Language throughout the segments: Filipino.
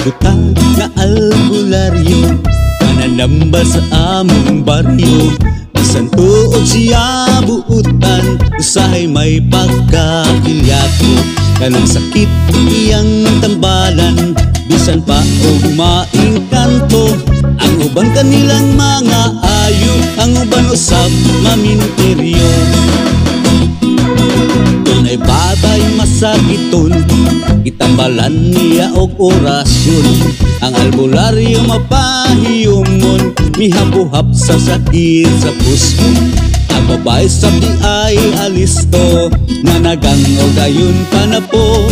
butang nga albularyo, mananambal sa among baryo. Bisan tuod siya buutan, usahay may pagkakilyako. Kanang sakit iyang tambalan, bisan pa og maingkanto. Ang uban kanilang mga ayo, ang uban usab maminteryo. Dunay batay masakiton, itambalan niya og orasyon. Ang albularyo mapahiyumon, mihabuhap sa sakit sa puso. Ang babae sabdi ay alisto, nanagangog dayon pa na po.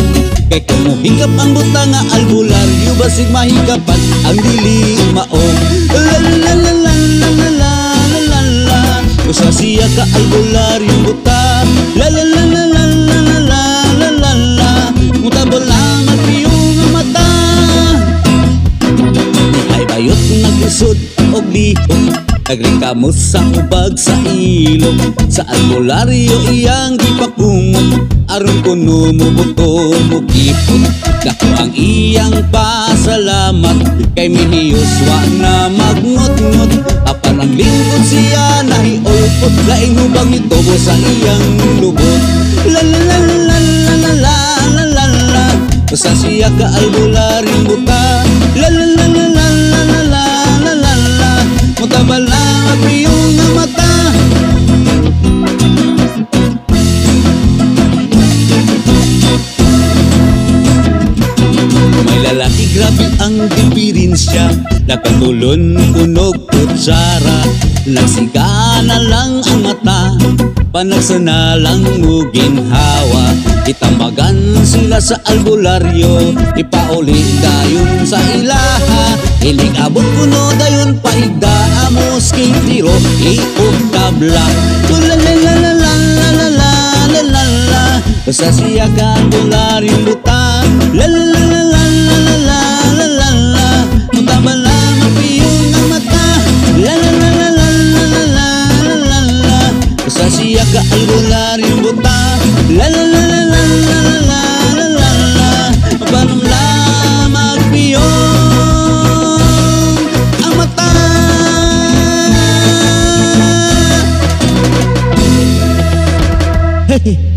Kay kung mohingkap ang butang nga albularyo, basig mahingkapan ang dili maong. La la la la la la la la la la. Usa siya ka albularyo butang, la la la la la la la la la la la. Mutabol lang ang iyong mata, ay bayot naglisod og lihok, nagrikamos sa ubag sa ilog. Sa albularyo iyang gipakumot, aron kuno mo buto mo kipot. Dako ang iyang pasalamat, kay mihiyos wa na magngot-ngot. Apan ang lingkod siya nahiulpot, laing hubang itobo sa iyang lubot. La la la la la la la la la la. Basta siya ka albularyo buta, la la la la la la la la la la la. Mutabal lang ang iyong mata, may lalaki grabe ang diferensya, nakatulon kunog kutsara. Nagsigana lang ang mata, panagsana lang mo ginhawa. Itambagan sila sa albularyo, ipauli dayon sa ilaha. Hiling abot kuno dayon paigda amos king tiro iog tabla. La la la la la la la la la la la. Basta siya ka albularyo butang, la la la la la la la la la la la. Mutabal lang ang iyong mata, la la la la la la la la la la. Basta siya ka albularyo butang, la la la la la la la la la la la. Mabanong lamang piyong ang mata. Hey!